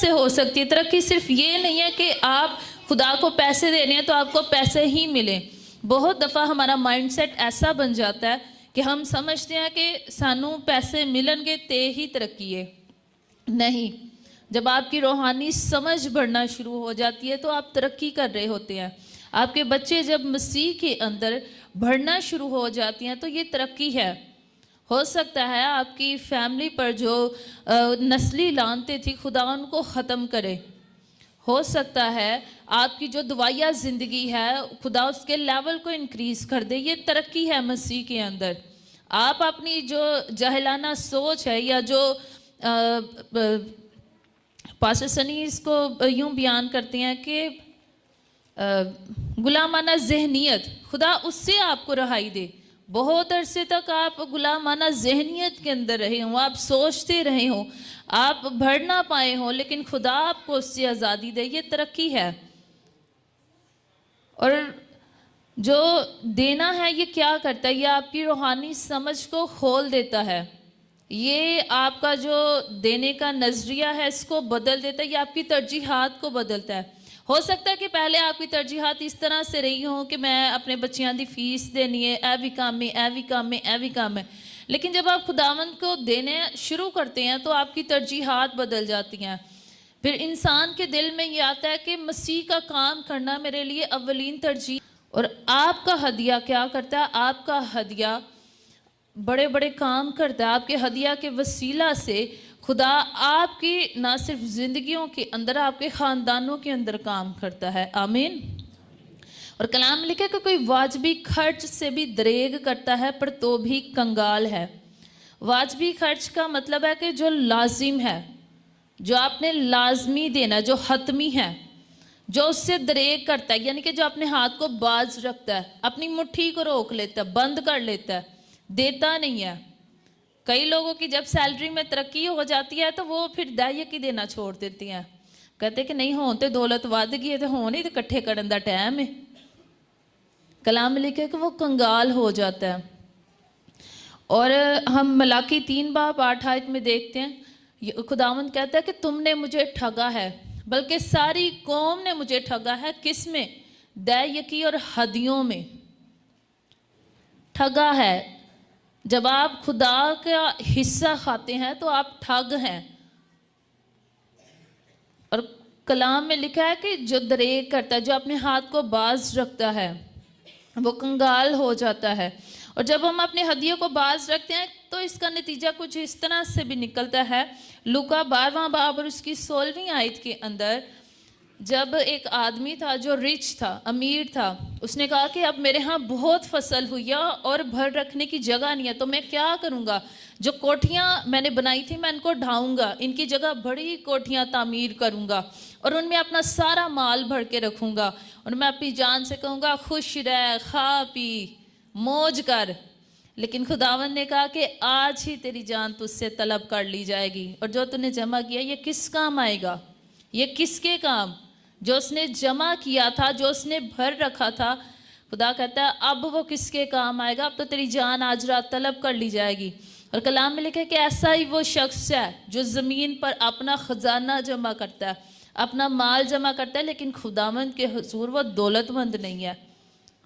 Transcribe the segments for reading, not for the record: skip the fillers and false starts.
سے ہو سکتی ہے. ترقی صرف یہ نہیں ہے کہ آپ خدا کو پیسے دے رہے ہیں تو آپ کو پیسے ہی ملیں. بہت دفعہ ہمارا مائنڈ سیٹ ایسا بن جاتا ہے کہ ہم سمجھتے ہیں کہ سانوں پیسے ملن گے تے ہی ترقی ہے. نہیں، جب آپ کی روحانی سمجھ بڑھنا شروع ہو جاتی ہے تو آپ ترقی کر رہے ہوتے ہیں. آپ کے بچے جب مسیح کے اندر بڑھنا شروع ہو جاتی ہیں تو یہ ترقی ہے. ہو سکتا ہے آپ کی فیملی پر جو نسلی لعنتیں تھی خدا ان کو ختم کرے. ہو سکتا ہے آپ کی جو دوائیا زندگی ہے خدا اس کے لیول کو انکریز کر دے. یہ ترقی ہے مسیح کے اندر. آپ اپنی جو جاہلانہ سوچ ہے یا جو پاسٹر سنی اس کو یوں بیان کرتے ہیں کہ غلامانہ ذہنیت، خدا اس سے آپ کو رہائی دے. بہت عرصے تک آپ غلامانہ ذہنیت کے اندر رہے ہوں، آپ سوچتے رہے ہوں، آپ بڑھ نہ پائے ہوں، لیکن خدا آپ کو اس سے آزادی دے. یہ ترقی ہے. اور جو دینا ہے یہ کیا کرتا ہے؟ یہ آپ کی روحانی سمجھ کو کھول دیتا ہے. یہ آپ کا جو دینے کا نظریہ ہے اس کو بدل دیتا ہے. یہ آپ کی ترجیحات کو بدلتا ہے. ہو سکتا ہے کہ پہلے آپ کی ترجیحات اس طرح سے رہی ہوں کہ میں اپنے بچیاں دی فیس دینی ہے، اے بھی کام میں، اے بھی کام میں، اے بھی کام میں. لیکن جب آپ خداوند کو دینے شروع کرتے ہیں تو آپ کی ترجیحات بدل جاتی ہیں. پھر انسان کے دل میں یہ آتا ہے کہ مسیح کا کام کرنا میرے لیے اولین ترجیح. اور آپ کا ہدیہ کیا کرتا ہے؟ آپ کا ہدیہ بڑے بڑے کام کرتا ہے. آپ کے ہدیہ کے وسیلہ سے خدا آپ کی نہ صرف زندگیوں کے اندر، آپ کے خاندانوں کے اندر کام کرتا ہے. آمین. اور کلام لکھے کہ کوئی واجبی خرچ سے بھی دریغ کرتا ہے پر تو بھی کنگال ہے. واجبی خرچ کا مطلب ہے کہ جو لازم ہے، جو آپ نے لازمی دینا، جو حتمی ہے، جو اس سے دریغ کرتا ہے، یعنی کہ جو اپنے ہاتھ کو باز رکھتا ہے، اپنی مٹھی کو روک لیتا ہے، بند کر لیتا ہے، دیتا نہیں ہے. کئی لوگوں کی جب سیلری میں ترقی ہو جاتی ہے تو وہ پھر دائیں کی دینا چھوڑ دیتی ہیں. کہتے کہ نہیں ہون تے دولت ود گئی ہے تو ہون ہی تے کٹھے کرن دا ٹائم ہے. کلام لکھے کہ وہ کنگال ہو جاتا ہے. اور ہم ملاکی 3:8 میں دیکھتے ہیں خداوند کہتا ہے کہ تم نے مجھے ٹھگا ہے، بلکہ ساری قوم نے مجھے ٹھگا ہے. کس میں؟ دائیں اور ہدیوں میں ٹھگا ہے. جب آپ خدا کا حصہ کھاتے ہیں تو آپ ٹھگ ہیں. اور کلام میں لکھا ہے کہ جو دریغ کرتا ہے، جو اپنے ہاتھ کو باز رکھتا ہے، وہ کنگال ہو جاتا ہے. اور جب ہم اپنے ہدیوں کو باز رکھتے ہیں تو اس کا نتیجہ کچھ اس طرح سے بھی نکلتا ہے. لوکا 12واں باب اور اس کی 16ویں آیت کے اندر جب ایک آدمی تھا جو رچ تھا، امیر تھا، اس نے کہا کہ اب میرے ہاں بہت فصل ہوئی ہے اور بھر رکھنے کی جگہ نہیں ہے، تو میں کیا کروں گا؟ جو کوٹھیاں میں نے بنائی تھی میں ان کو ڈھاؤں گا، ان کی جگہ بڑی کوٹھیاں تعمیر کروں گا اور ان میں اپنا سارا مال بھر کے رکھوں گا. اور میں اپنی جان سے کہوں گا خوش رہ، کھا پی، موج کر. لیکن خداوند نے کہا کہ آج ہی تیری جان تجھ سے طلب کر لی جائے گی، اور جو تو نے جمع کیا یہ کس کام آئے گا؟ یہ کس کے کام؟ جو اس نے جمع کیا تھا، جو اس نے بھر رکھا تھا. خدا کہتا ہے اب وہ کس کے کام آئے گا؟ اب تو تیری جان آج رات طلب کر لی جائے گی. اور کلام میں لکھا ہے کہ ایسا ہی وہ شخص ہے جو زمین پر اپنا خزانہ جمع کرتا ہے، اپنا مال جمع کرتا ہے، لیکن خداوند کے حضور وہ دولت مند نہیں ہے.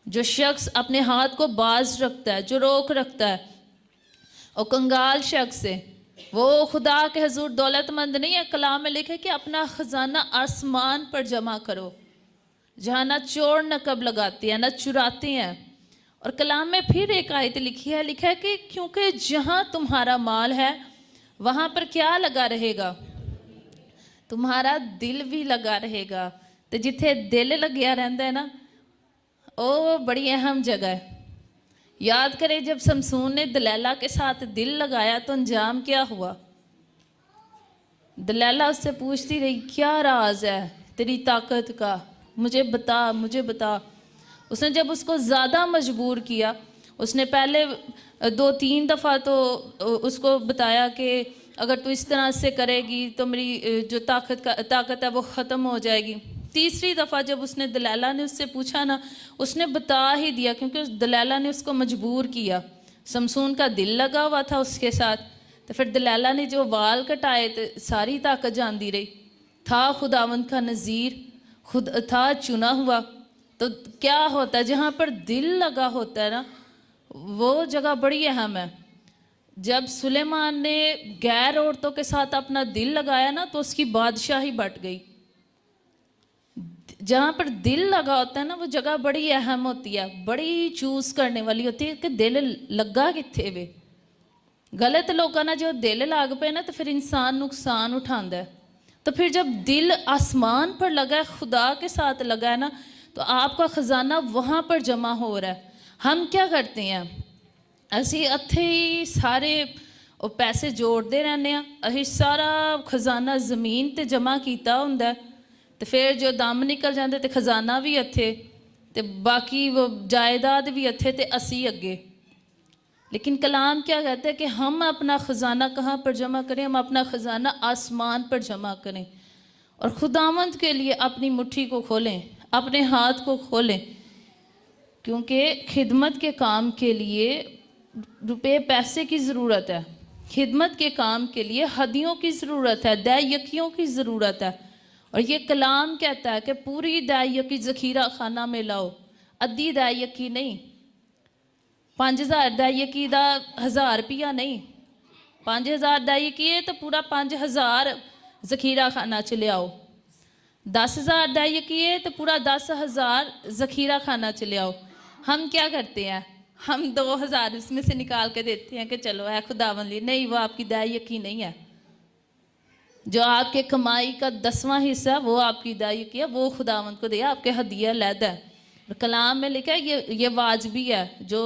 جو شخص اپنے ہاتھ کو باز رکھتا ہے، جو روک رکھتا ہے، اور کنگال شخص ہے، وہ خدا کے حضور دولت مند نہیں ہے. کلام میں لکھے کہ اپنا خزانہ آسمان پر جمع کرو، جہاں نہ چور نقب لگاتے ہیں نہ چراتے ہیں. اور کلام میں پھر ایک آیت لکھی ہے، لکھا ہے کہ کیونکہ جہاں تمہارا مال ہے وہاں پر کیا لگا رہے گا؟ تمہارا دل بھی لگا رہے گا. تو جتھے دل لگیا رہندا ہے نا، او بڑی اہم جگہ ہے. یاد کرے جب سمسون نے دلیلہ کے ساتھ دل لگایا تو انجام کیا ہوا؟ دلیلہ اس سے پوچھتی رہی کیا راز ہے تیری طاقت کا، مجھے بتا، مجھے بتا. اس نے جب اس کو زیادہ مجبور کیا، اس نے پہلے 2-3 دفعہ تو اس کو بتایا کہ اگر تو اس طرح سے کرے گی تو میری جو طاقت ہے وہ ختم ہو جائے گی. تیسری دفعہ جب اس نے دلیلہ نے اس سے پوچھا نا، اس نے بتا ہی دیا، کیونکہ دلیلہ نے اس کو مجبور کیا. سمسون کا دل لگا ہوا تھا اس کے ساتھ. تو پھر دلیلہ نے جو وال کٹائے تو ساری طاقت جاندی رہی. تھا خداوند کا نذیر، خود تھا چنا ہوا. تو کیا ہوتا ہے جہاں پر دل لگا ہوتا ہے نا وہ جگہ بڑی اہم ہے. جب سلیمان نے غیر عورتوں کے ساتھ اپنا دل لگایا نا تو اس کی بادشاہی بٹ گئی. جہاں پر دل لگا ہوتا ہے نا وہ جگہ بڑی اہم ہوتی ہے، بڑی چوز کرنے والی ہوتی ہے کہ دل لگا کتھے وے. غلط لوگوں نا جو دل لگ پہ نا تو پھر انسان نقصان اٹھاندہ ہے. تو پھر جب دل آسمان پر لگا ہے، خدا کے ساتھ لگا ہے نا، تو آپ کا خزانہ وہاں پر جمع ہو رہا ہے. ہم کیا کرتے ہیں، اسی اتھے ہی سارے پیسے جوڑتے رہنے ہیں، اسی سارا خزانہ زمین تے جمع کیتا ہوندا ہے، تو پھر جو دم نکل جاندے تے خزانہ بھی اتھے تے باقی وہ جائیداد بھی اتھے تے اسی اگے. لیکن کلام کیا کہتا ہے کہ ہم اپنا خزانہ کہاں پر جمع کریں؟ ہم اپنا خزانہ آسمان پر جمع کریں اور خداوند کے لیے اپنی مٹھی کو کھولیں، اپنے ہاتھ کو کھولیں، کیونکہ خدمت کے کام کے لیے روپے پیسے کی ضرورت ہے، خدمت کے کام کے لیے ہدیوں کی ضرورت ہے، دے یکیوں کی ضرورت ہے. اور یہ کلام کہتا ہے کہ پوری دے یکی ذخیرہ خانہ میں لاؤ، ادھی دے یکی نہیں. 5000 دے یکی دا 1000 روپیہ نہیں، 5000 دے یکی ہے تو پورا 5000 ذخیرہ خانہ چ لے آؤ. 10000 دے یکی ہے تو پورا 10000 ذخیرہ خانہ چ لے آؤ. ہم کیا کرتے ہیں؟ ہم 2000 اس میں سے نکال کے دیتے ہیں کہ چلو اے خداوند لی. نہیں، وہ آپ کی دے یکی نہیں ہے. جو آپ کے کمائی کا 10واں حصہ ہے وہ آپ کی دے یکی ہے، وہ خداوند کو دیا، آپ کے ہدیہ علیحدہ ہے. کلام میں لکھا ہے یہ واجبی ہے، جو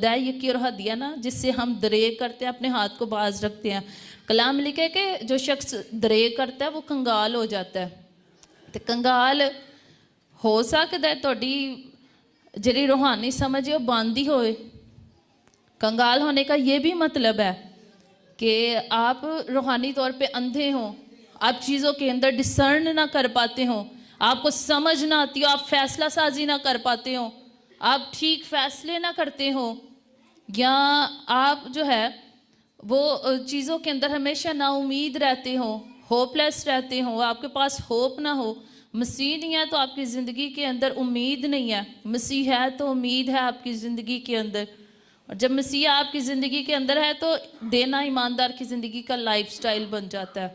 دے یکی اور ہدیہ نا جس سے ہم دریغ کرتے ہیں، اپنے ہاتھ کو باز رکھتے ہیں. کلام میں لکھا ہے کہ جو شخص دریغ کرتا ہے وہ کنگال ہو جاتا ہے. تو کنگال ہو سکتا ہے تھوڑی جڑی روحانی سمجھ ہے وہ باندھی ہوئے. کنگال ہونے کا یہ بھی مطلب ہے کہ آپ روحانی طور پہ اندھے ہوں، آپ چیزوں کے اندر ڈسرن نہ کر پاتے ہوں، آپ کو سمجھ نہ آتی ہو، آپ فیصلہ سازی نہ کر پاتے ہوں، آپ ٹھیک فیصلے نہ کرتے ہوں، یا آپ جو ہے وہ چیزوں کے اندر ہمیشہ نا امید رہتے ہوں، ہوپ لیس رہتے ہوں، آپ کے پاس ہوپ نہ ہو. مسیح نہیں ہے تو آپ کی زندگی کے اندر امید نہیں ہے، مسیح ہے تو امید ہے آپ کی زندگی کے اندر. اور جب مسیح آپ کی زندگی کے اندر ہے تو دینا ایماندار کی زندگی کا لائف سٹائل بن جاتا ہے،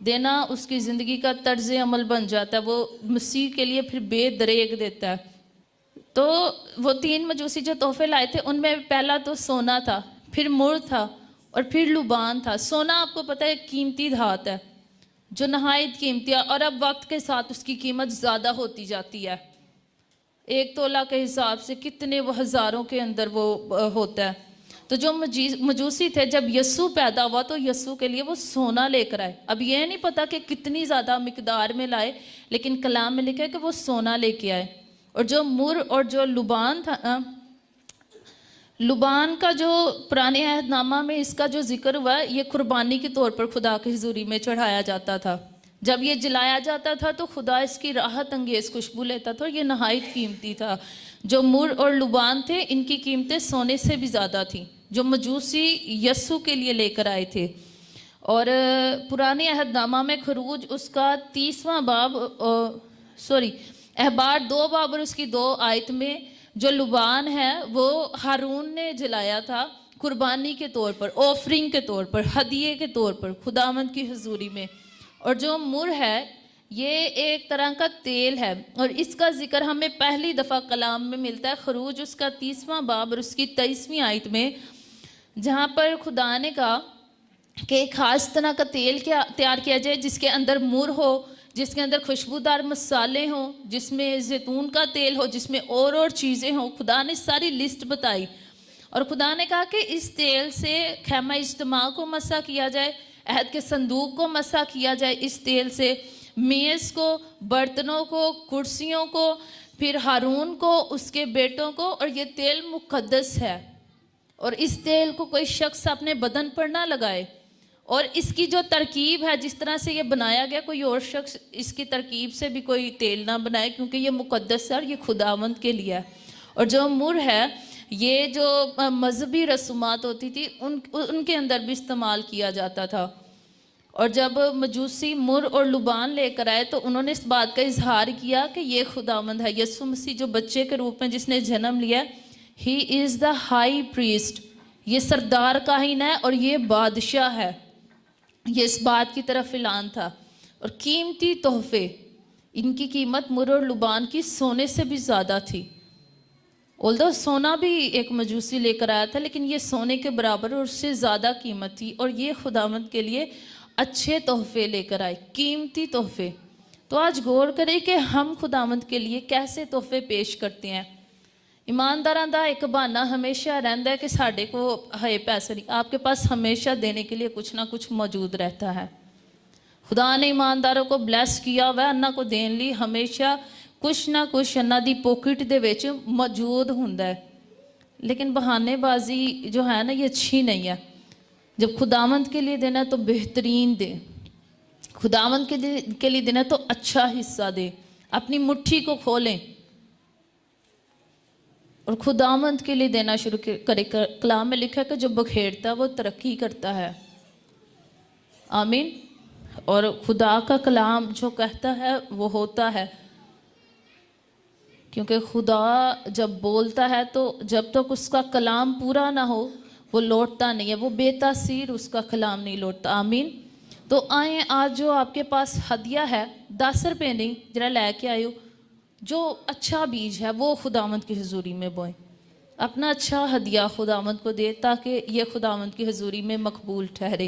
دینا اس کی زندگی کا طرز عمل بن جاتا ہے. وہ مسیح کے لیے پھر بے دریغ دیتا ہے. تو وہ 3 مجوسی جو تحفے لائے تھے ان میں پہلا تو سونا تھا، پھر مر تھا اور پھر لبان تھا. سونا آپ کو پتہ ہے قیمتی دھات ہے جو نہایت قیمتی ہے، اور اب وقت کے ساتھ اس کی قیمت زیادہ ہوتی جاتی ہے. 1 تولہ کے حساب سے کتنے وہ ہزاروں کے اندر وہ ہوتا ہے. تو جو مجوسی تھے جب یسوع پیدا ہوا تو یسوع کے لیے وہ سونا لے کر آئے. اب یہ نہیں پتا کہ کتنی زیادہ مقدار میں لائے، لیکن کلام میں لکھا ہے کہ وہ سونا لے کے آئے. اور جو مر اور جو لبان تھا، لبان کا جو پرانے عہد نامہ میں اس کا جو ذکر ہوا ہے، یہ قربانی کے طور پر خدا کی حضوری میں چڑھایا جاتا تھا. جب یہ جلایا جاتا تھا تو خدا اس کی راحت انگیز خوشبو لیتا تھا اور یہ نہایت قیمتی تھا. جو مر اور لبان تھے ان کی قیمتیں سونے سے بھی زیادہ تھیں جو مجوسی یسوع کے لیے لے کر آئے تھے. اور پرانے عہد نامہ میں خروج اس کا 30واں باب احبار 2 باب اور اس کی 2 آیت میں جو لبان ہے وہ ہارون نے جلایا تھا قربانی کے طور پر، آفرنگ کے طور پر، ہدیے کے طور پر خداوند کی حضوری میں. اور جو مر ہے یہ ایک طرح کا تیل ہے، اور اس کا ذکر ہمیں پہلی دفعہ کلام میں ملتا ہے خروج اس کا 30واں باب اور اس کی 23ویں آیت میں، جہاں پر خدا نے کہا کہ ایک خاص طرح کا تیل تیار کیا جائے جس کے اندر مر ہو، جس کے اندر خوشبودار مسالے ہوں، جس میں زیتون کا تیل ہو، جس میں اور چیزیں ہوں. خدا نے ساری لسٹ بتائی اور خدا نے کہا کہ اس تیل سے خیمہ اجتماع کو مسح کیا جائے، عہد کے صندوق کو مسح کیا جائے، اس تیل سے میز کو، برتنوں کو، کرسیوں کو، پھر ہارون کو، اس کے بیٹوں کو. اور یہ تیل مقدس ہے اور اس تیل کو کوئی شخص اپنے بدن پر نہ لگائے. اور اس کی جو ترکیب ہے جس طرح سے یہ بنایا گیا، کوئی اور شخص اس کی ترکیب سے بھی کوئی تیل نہ بنائے، کیونکہ یہ مقدس ہے اور یہ خداوند کے لیے ہے. اور جو مر ہے یہ جو مذہبی رسومات ہوتی تھی ان کے اندر بھی استعمال کیا جاتا تھا. اور جب مجوسی مر اور لبان لے کر آئے تو انہوں نے اس بات کا اظہار کیا کہ یہ خداوند ہے. یسوع مسیح جو بچے کے روپ میں جس نے جنم لیا ہی از دا ہائی پریسٹ، یہ سردار کاہن ہے اور یہ بادشاہ ہے. یہ اس بات کی طرف اعلان تھا. اور قیمتی تحفے، ان کی قیمت مر اور لبان کی سونے سے بھی زیادہ تھی. اولدو سونا بھی ایک مجوسی لے کر آیا تھا، لیکن یہ سونے کے برابر اور اس سے زیادہ قیمت تھی. اور یہ خداوند کے لیے اچھے تحفے لے کر آئے، قیمتی تحفے. تو آج غور کریں کہ ہم خداوند کے لیے کیسے تحفے پیش کرتے ہیں. ایمانداراں دا ایک بہانہ ہمیشہ رہتا ہے کہ ساڈے کو ہے پیسے نہیں. آپ کے پاس ہمیشہ دینے کے لیے کچھ نہ کچھ موجود رہتا ہے. خدا نے ایمانداروں کو بلیس کیا ہوا ہے، انہاں کو دین لی ہمیشہ کچھ نہ کچھ انہاں دی پوکٹ دے وچ موجود ہوندا ہے. لیکن بہانے بازی جو ہے نا یہ اچھی نہیں ہے. جب خداوند کے لیے دینا ہے تو بہترین دے، خداوند کے لیے دینا ہے تو اچھا حصہ دے. اپنی مٹھی کو کھولیں اور خداوند کے لیے دینا شروع کرے. کلام میں لکھا ہے کہ جو بکھیرتا ہے وہ ترقی کرتا ہے. آمین. اور خدا کا کلام جو کہتا ہے وہ ہوتا ہے، کیونکہ خدا جب بولتا ہے تو جب تک اس کا کلام پورا نہ ہو وہ لوٹتا نہیں ہے، وہ بے تاثیر اس کا کلام نہیں لوٹتا. آمین. تو آئیں آج جو آپ کے پاس ہدیہ ہے 10 روپے نہیں جرا لے کے آئے ہو، جو اچھا بیج ہے وہ خداوند کی حضوری میں بوئیں. اپنا اچھا ہدیہ خداوند کو دے تاکہ یہ خداوند کی حضوری میں مقبول ٹھہرے.